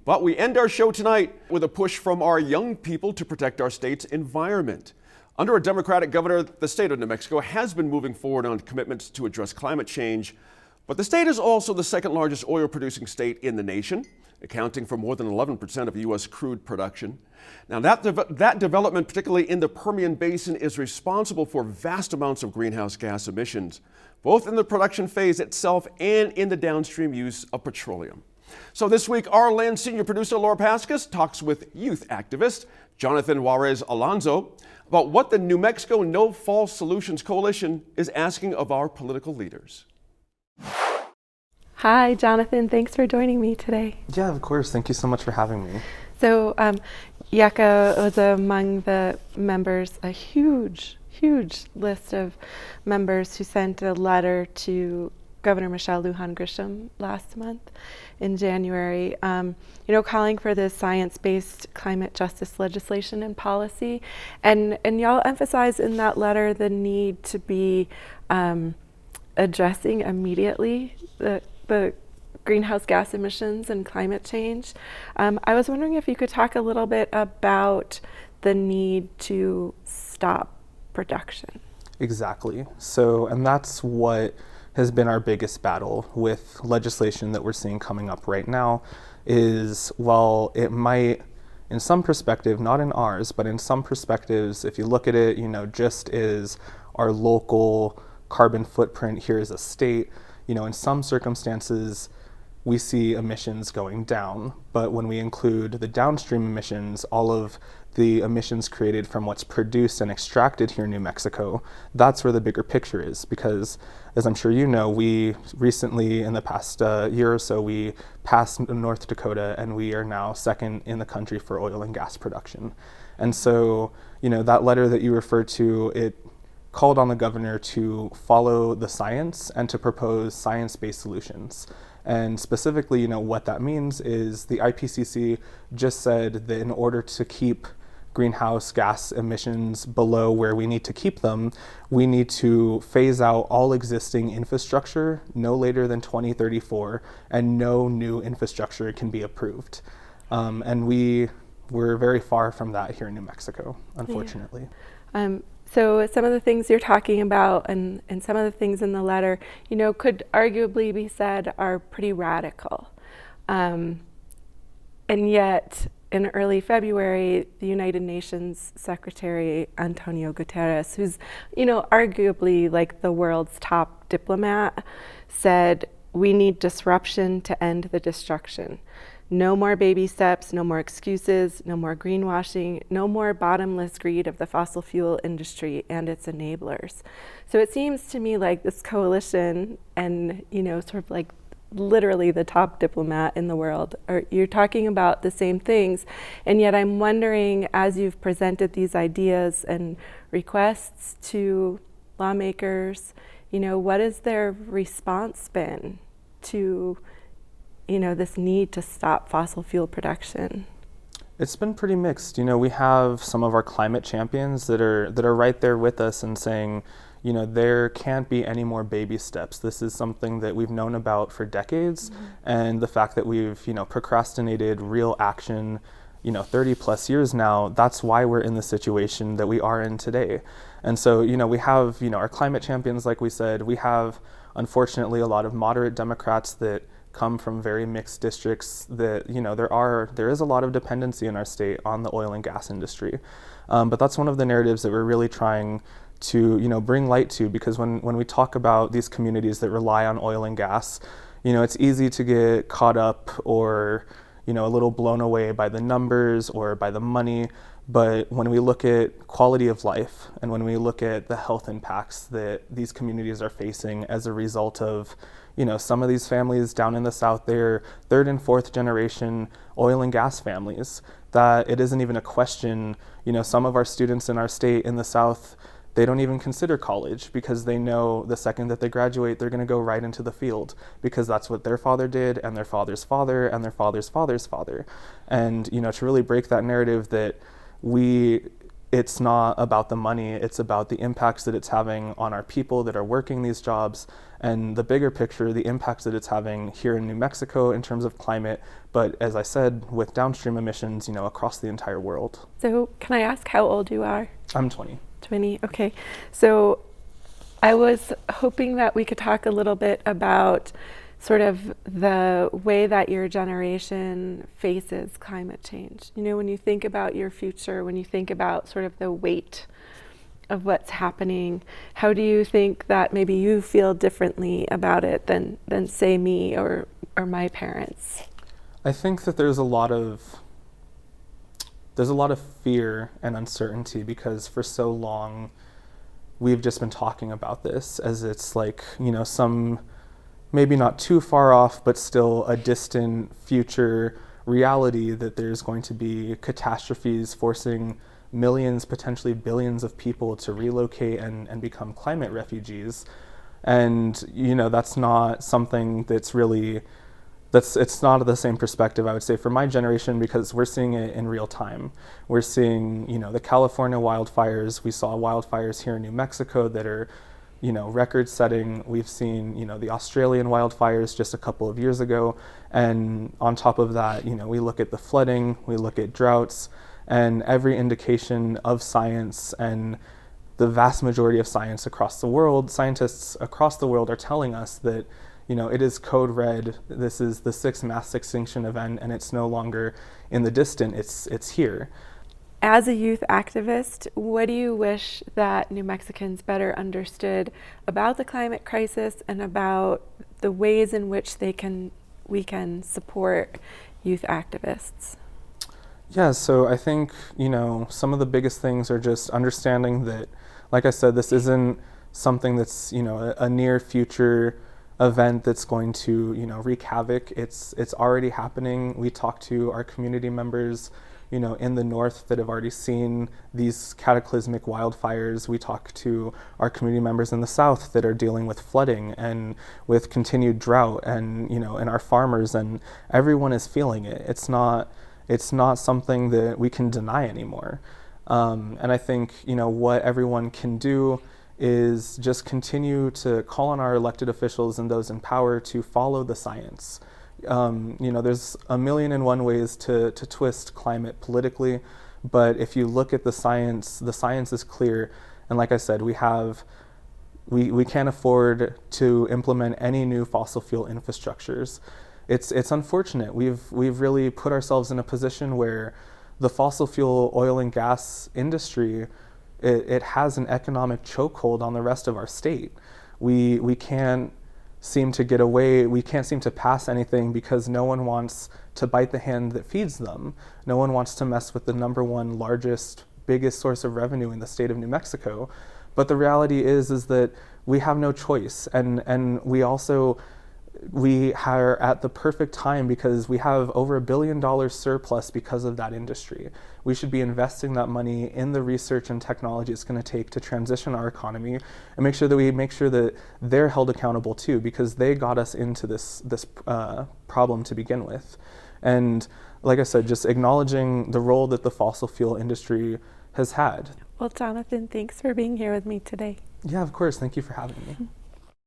But we end our show tonight with a push from our young people to protect our state's environment. Under a Democratic governor, the state of New Mexico has been moving forward on commitments to address climate change. But the state is also the second largest oil producing state in the nation, accounting for more than 11% of U.S. crude production. Now, that development, particularly in the Permian Basin, is responsible for vast amounts of greenhouse gas emissions, both in the production phase itself and in the downstream use of petroleum. So this week, our Land senior producer Laura Paskus talks with youth activist Jonathan Juarez Alonso about what the New Mexico No False Solutions Coalition is asking of our political leaders. Hi, Jonathan. Thanks for joining me today. Yeah, of course. Thank you so much for having me. So, YACA was among the members, a huge list of members who sent a letter to Governor Michelle Lujan Grisham last month in January, calling for this science-based climate justice legislation and policy. And y'all emphasize in that letter the need to be addressing immediately the greenhouse gas emissions and climate change. I was wondering if you could talk a little bit about the need to stop production. Exactly. So, and that's what has been our biggest battle with legislation that we're seeing coming up right now is, while it might, in some perspective, not in ours, but in some perspectives, if you look at it, just as our local carbon footprint here as a state, in some circumstances, we see emissions going down, but when we include the downstream emissions, all of the emissions created from what's produced and extracted here in New Mexico, that's where the bigger picture is. Because, as I'm sure you know, we recently, in the past year or so, we passed North Dakota, and we are now second in the country for oil and gas production. And so, that letter that you referred to, it called on the governor to follow the science and to propose science-based solutions. And specifically, what that means is the IPCC just said that in order to keep greenhouse gas emissions below where we need to keep them, we need to phase out all existing infrastructure no later than 2034, and no new infrastructure can be approved. And we're very far from that here in New Mexico, unfortunately. Yeah. So some of the things you're talking about and some of the things in the letter, could arguably be said are pretty radical. And yet, in early February, the United Nations Secretary Antonio Guterres, who's, arguably like the world's top diplomat, said, "We need disruption to end the destruction. No more baby steps, no more excuses, no more greenwashing, no more bottomless greed of the fossil fuel industry and its enablers." So it seems to me like this coalition and, sort of like literally the top diplomat in the world, you're talking about the same things. And yet I'm wondering, as you've presented these ideas and requests to lawmakers, what has their response been to this need to stop fossil fuel production? It's been pretty mixed. We have some of our climate champions that are right there with us and saying, there can't be any more baby steps. This is something that we've known about for decades, and the fact that we've, procrastinated real action, 30 plus years now, that's why we're in the situation that we are in today. And so, we have, our climate champions, like we said. We have, unfortunately, a lot of moderate Democrats that come from very mixed districts that, there is a lot of dependency in our state on the oil and gas industry. But that's one of the narratives that we're really trying to, bring light to, because when we talk about these communities that rely on oil and gas, it's easy to get caught up or, a little blown away by the numbers or by the money. But when we look at quality of life and when we look at the health impacts that these communities are facing as a result of, some of these families down in the South, they're third and fourth generation oil and gas families, that it isn't even a question. Some of our students in our state in the South, they don't even consider college because they know the second that they graduate, they're going to go right into the field because that's what their father did and their father's father and their father's father's father. And, to really break that narrative that we it's not about the money, it's about the impacts that it's having on our people that are working these jobs, and the bigger picture, the impacts that it's having here in New Mexico in terms of climate, but as I said, with downstream emissions, across the entire world. So can I ask how old you are? I'm 20. 20, okay. So I was hoping that we could talk a little bit about sort of the way that your generation faces climate change. When you think about your future, when you think about sort of the weight of what's happening, how do you think that maybe you feel differently about it than say me or my parents? I think that there's a lot of fear and uncertainty because for so long we've just been talking about this as it's like, some maybe not too far off, but still a distant future reality that there's going to be catastrophes forcing millions, potentially billions of people to relocate and become climate refugees. And, that's not something that's really, it's not the same perspective, I would say, for my generation, because we're seeing it in real time. We're seeing, the California wildfires. We saw wildfires here in New Mexico that are record setting. We've seen, the Australian wildfires just a couple of years ago. And on top of that, we look at the flooding, we look at droughts, and every indication of science and the vast majority of science across the world, scientists across the world are telling us that, it is code red. This is the 6th mass extinction event, and it's no longer in the distant, it's here. As a youth activist, what do you wish that New Mexicans better understood about the climate crisis and about the ways in which we can support youth activists? Yeah, so I think, some of the biggest things are just understanding that, like I said, this isn't something that's, a near future event that's going to, wreak havoc. It's already happening. We talk to our community members, in the north that have already seen these cataclysmic wildfires. We talk to our community members in the south that are dealing with flooding and with continued drought and, and our farmers, and everyone is feeling it. It's not something that we can deny anymore. And I think, what everyone can do is just continue to call on our elected officials and those in power to follow the science. There's a million and one ways to twist climate politically, but if you look at the science is clear. And like I said, we can't afford to implement any new fossil fuel infrastructures. It's unfortunate. We've really put ourselves in a position where the fossil fuel oil and gas industry, it has an economic chokehold on the rest of our state. We can't seem to get away, we can't seem to pass anything because no one wants to bite the hand that feeds them. No one wants to mess with the number one largest, biggest source of revenue in the state of New Mexico. But the reality is that we have no choice. And we are at the perfect time because we have over $1 billion surplus because of that industry. We should be investing that money in the research and technology it's going to take to transition our economy and make sure that they're held accountable too, because they got us into this problem to begin with. And like I said, just acknowledging the role that the fossil fuel industry has had. Well, Jonathan, thanks for being here with me today. Yeah, of course. Thank you for having me.